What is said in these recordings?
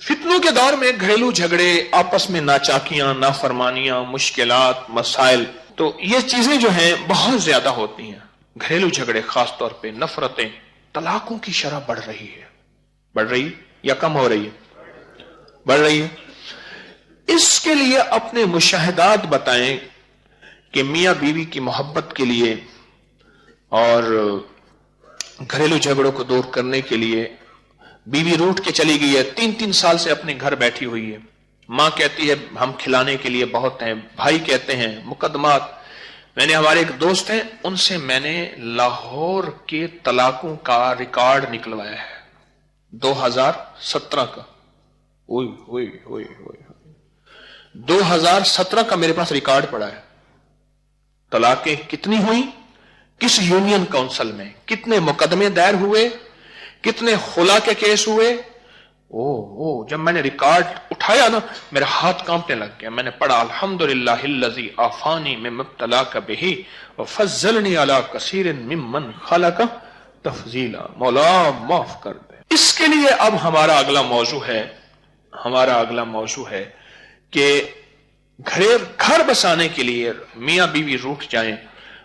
फितनों के दौर में घरेलू झगड़े, आपस में नाचाकियां, नाफरमानियां, मुश्किलात, मसाइल, तो ये चीजें जो हैं बहुत ज्यादा होती हैं। घरेलू झगड़े खास तौर पे, नफरतें, तलाकों की शरह बढ़ रही है। बढ़ रही या कम हो रही है? बढ़ रही है। इसके लिए अपने मुशाहिदात बताएं कि मियां बीवी की मोहब्बत के लिए और घरेलू झगड़ों को दूर करने के लिए बीवी रूठ के चली गई है, 3-3 साल से अपने घर बैठी हुई है। मां कहती है हम खिलाने के लिए बहुत हैं, भाई कहते हैं मुकदमात। मैंने, हमारे एक दोस्त हैं, उनसे मैंने लाहौर के तलाकों का रिकॉर्ड निकलवाया है 2017 का। 2017 का मेरे पास रिकॉर्ड पड़ा है। तलाकें कितनी हुई, किस यूनियन काउंसिल में, कितने मुकदमे दायर हुए, कितने खुला के केस हुए। जब मैंने रिकॉर्ड उठाया ना, मेरा हाथ कांपने लग गया। मैंने पढ़ा अल्हम्दुलिल्लाहिल्लज़ी आफानी में मुब्तला का बिही व फज़्ज़लनी अला कसीरिन मिम्मन खलक़ा तफ़ज़ीला। मौला माफ कर दे। इसके लिए अब हमारा अगला मौजू है कि घर बसाने के लिए मियां बीवी रूठ जाएं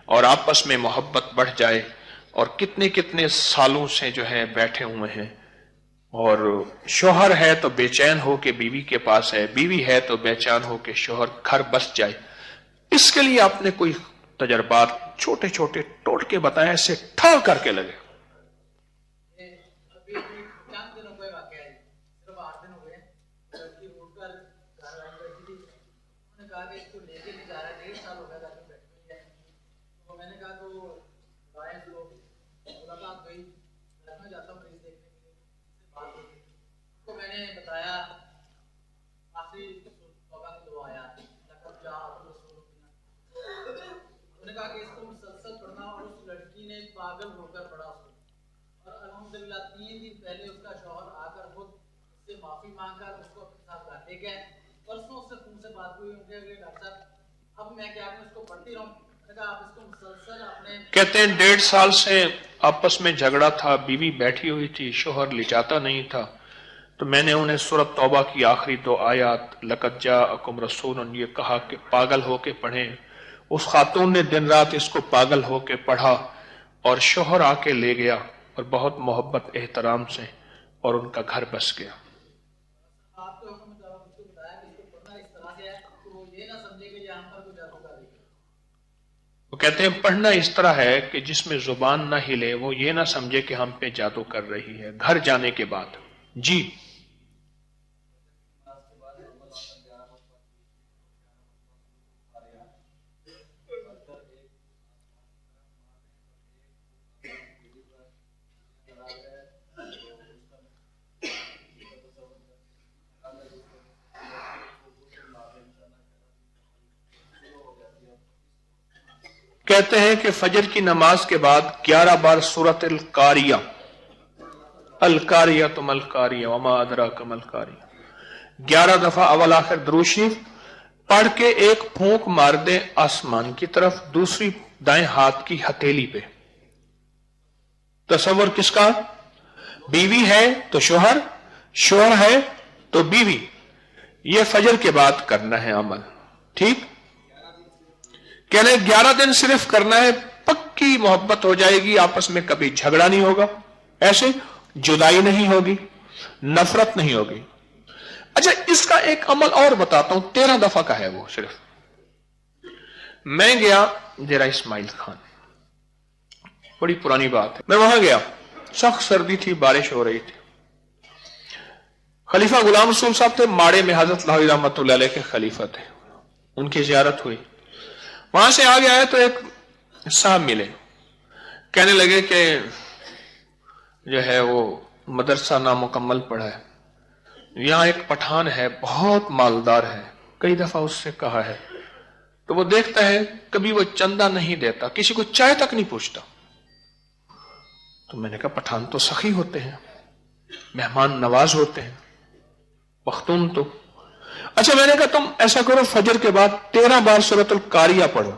और आपस में मोहब्बत बढ़ जाए, और कितने कितने सालों से जो है बैठे हुए हैं, और शोहर है तो बेचैन हो के बीवी के पास है, बीवी है तो बेचैन हो के शोहर घर बस जाए। इसके लिए आपने कोई तजर्बात छोटे छोटे टोटके बताए, ऐसे ठा करके लगे। पागल होकर पड़ा उसको, और अल्हम्दुलिल्लाह 3 दिन पहले उसका शौहर आकर खुद उससे माफी मांगकर उसको अपने साथ घर ले गया। परसों उससे फोन से बात हुई, उनके डॉक्टर साहब अब मैं क्या करूं, इसको पढ़ती रहूं? आप इसको मुसलसल अपने, कहते हैं 1.5 साल से आपस में झगड़ा था, बीवी बैठी हुई थी, शौहर लिचाता नहीं था, तो मैंने उन्हें सूरत तौबा की आखिरी 2 आयत लक़द जाअकुम रसूलुन ये कहा कि पागल होके पढ़ें। उस खातून ने दिन रात इसको पागल होके पढ़ा, और शोहर आके ले गया, और बहुत मोहब्बत एहतराम से, और उनका घर बस गया। वो कहते हैं पढ़ना इस तरह है कि जिसमें जुबान ना हिले, वो ये ना समझे कि हम पे जादू कर रही है। घर जाने के बाद जी कहते हैं कि फजर की नमाज के बाद 11 बार सूरत अल-कारिया तुम अल-कारिया वमा अदराका मल-कारिया, 11 दफा अवल आखिर दुरूद शरीफ पढ़ के एक फूंक मार दे आसमान की तरफ, दूसरी दाएं हाथ की हथेली पे। तसव्वुर किसका? बीवी है तो शोहर, शोहर है तो बीवी। यह फजर के बाद करना है अमल। ठीक, कहने 11 दिन सिर्फ करना है, पक्की मोहब्बत हो जाएगी, आपस में कभी झगड़ा नहीं होगा, ऐसे जुदाई नहीं होगी, नफरत नहीं होगी। अच्छा, इसका एक अमल और बताता हूं, 13 दफा का है वो सिर्फ। मैं गया डेरा इस्माइल खान, बड़ी पुरानी बात है, मैं वहां गया, सख्त सर्दी थी, बारिश हो रही थी। खलीफा गुलाम रसूल साहब थे, माड़े में हजरत लाहौरी रहमतुल्लाह अलैह के खलीफा थे, उनकी जियारत हुई। वहां से आगे आए तो एक साहब मिले, कहने लगे कि जो है वो मदरसा नामुकम्मल पढ़ा है, यहां एक पठान है बहुत मालदार है, कई दफा उससे कहा है, तो वो देखता है कभी वो चंदा नहीं देता, किसी को चाय तक नहीं पूछता। तो मैंने कहा पठान तो सखी होते हैं, मेहमान नवाज होते हैं, पख्तून तो। अच्छा, मैंने कहा तुम ऐसा करो, फजर के बाद 13 बार सूरत अल-कारिया पढ़ो,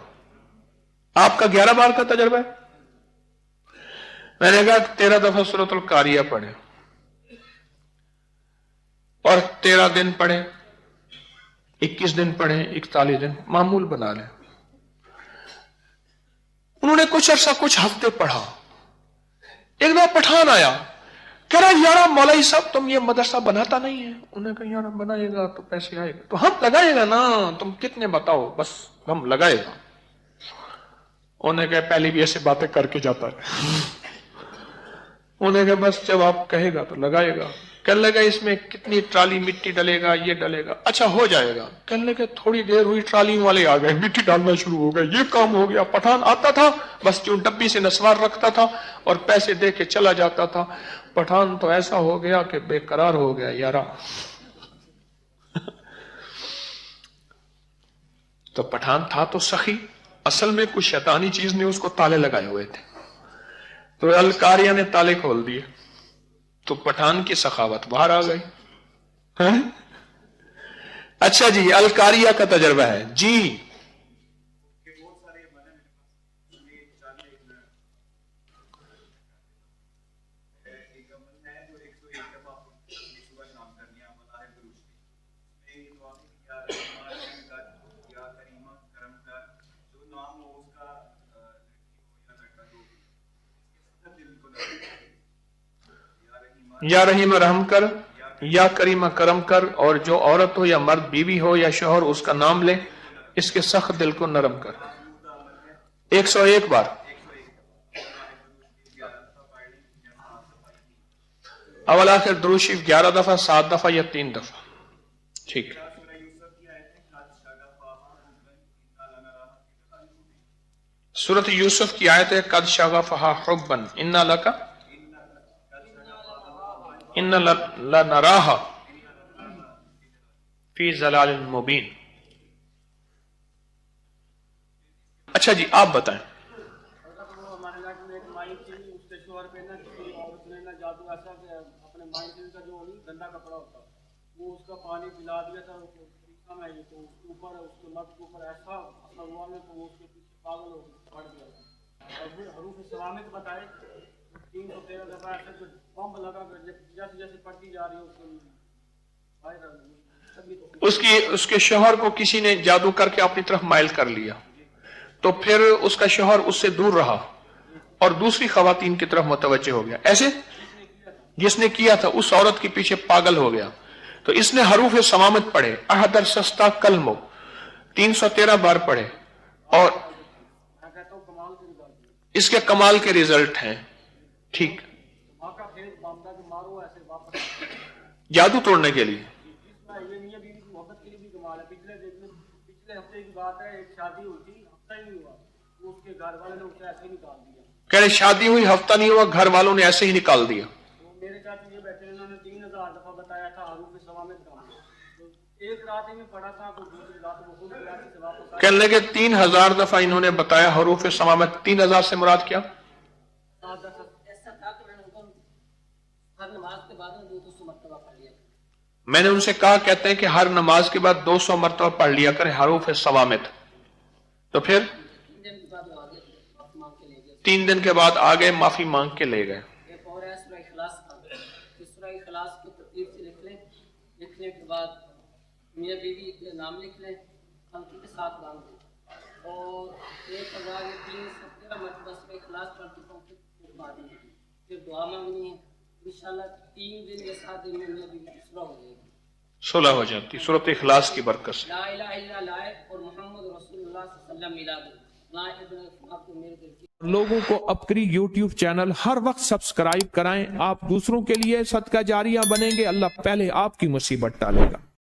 आपका 11 बार का तजर्बा है। मैंने कहा 13 दफा सूरत अल-कारिया पढ़े, اور 13 دن پڑھے، 21 دن پڑھے، 41 دن معمول بنا لیں۔ انہوں نے کچھ عرصہ، کچھ ہفتے پڑھا، ایک دفعہ پٹھان آیا، کہہ رہا یارا مولوی صاحب تم یہ مدرسہ بناتا نہیں ہے؟ انہوں نے کہا یارا بنائے گا تو پیسے آئے گا، تو ہم لگائے گا نا، تم کتنے بتاؤ، بس ہم لگائے گا۔ انہوں نے کہا پہلے بھی ایسے باتیں کر کے جاتا ہے۔ انہوں نے کہا بس جب آپ کہے گا تو لگائے گا۔ کہنے لگا اس میں کتنی ٹرالی مٹی ڈلے گا، یہ ڈلے گا، اچھا ہو جائے گا۔ کہنے لگا تھوڑی دیر ہوئی ٹرالی والے آ گئے، مٹی ڈالنا شروع ہو گئے، یہ کام ہو گیا۔ پٹھان آتا تھا بس چون ڈبی سے نسوار رکھتا تھا اور پیسے دے کے چلا جاتا تھا۔ پٹھان تو ایسا ہو گیا کہ بے قرار ہو گیا یارا۔ تو پٹھان تھا تو سخی، اصل میں کچھ شیطانی چیز نے اس کو تالے لگائے ہوئے تھے، تو القاریہ نے تالے کھول دیے، تو پٹھان کی سخاوت باہر آ گئی۔ اچھا جی، القاریہ کا تجربہ ہے جی۔ یا رحیم رحم کر، یا کریمہ کرم کر، اور جو عورت ہو یا مرد، بیوی ہو یا شوہر، اس کا نام لے، اس کے سخت دل کو نرم کر۔ 101 بار۔ اول آخر درود شریف 11 دفعہ، 7 دفعہ یا 3 دفعہ؟ ٹھیک۔ سورۃ یوسف کی آیت ہے قد شغفہا حبا انا لک ان لنراہا فی ضلال مبین۔ اچھا جی آپ بتائیں۔ ہمارے علاقے میں ایک مائی تھی، اس کے شوہر پہ نا کسی عورت نے نا جادو ایسا کہ اپنے مائی کا جو گندا کپڑا ہوتا وہ اس کا پانی پلا دیا تھا، میں یہ تو اس کے اوپر، اس کے مرد کے اوپر ایسا اثر ہوا میں تو وہ اس کے پیچھے پاگل ہو پڑ گیا تھا۔ اور پھر حروف سلامت بتائے 313 دفعہ ایسا کہ بمب لگا کر جیسے جیسے پڑتی جا رہی ہے اس کے شوہر کو کسی نے جادو کر کے اپنی طرف مائل کر لیا، تو پھر اس کا شوہر اس سے دور رہا اور دوسری خواتین کی طرف متوجہ ہو گیا، ایسے جس نے کیا تھا اس عورت کے پیچھے پاگل ہو گیا۔ تو اس نے حروف سمامت پڑھے، احدر سستا کلمو 313 بار پڑھے، اور اس کے کمال کے ریزلٹ ہیں۔ ٹھیک، جادو توڑنے کے لیے۔ کہہ رہے شادی ہوئی ہفتہ نہیں ہوا، گھر والوں نے ایسے ہی نکال دیا۔ میرے چاچی یہ بیٹھے انہوں نے 3000 دفعہ بتایا تھا حروف سوامت کا، ایک رات میں پڑھا تھا تو دوسری رات وہ خود سے واپس کہنے لگے 3000 دفعہ انہوں نے بتایا حروف سمامت، 3000 سے مراد کیا؟ میں نے ان سے کہا کہتے ہیں کہ ہر نماز کے بعد 200 مرتبہ پڑھ لیا کریں حروف سوامت۔ تو پھر 3 دن کے بعد آگئے، معافی مانگ کے لے گئے۔ لکھنے کے بعد میاں بیوی کے نام لکھ لیں، ہلکی کے ساتھ باندھ دیں، اور 1313 مرتبہ سورہ اخلاص پڑھ چکا ہوں، پھر دعا مانگنی ہے، انشاءاللہ 3 دن یا 7 دن میں میاں بیوی کی صلح ہو جائے گی، صلح ہو جاتی سورۃ اخلاص کی برکت سے۔ لا الہ الا اللہ اور محمد رسول اللہ صلی اللہ علیہ وسلم میلاد نا ابن آپ کو میرے دل کی لوگوں کو اپنی یوٹیوب چینل ہر وقت سبسکرائب کرائیں، آپ دوسروں کے لیے صدقہ جاریہ بنیں گے، اللہ پہلے آپ کی مصیبت ٹالے گا۔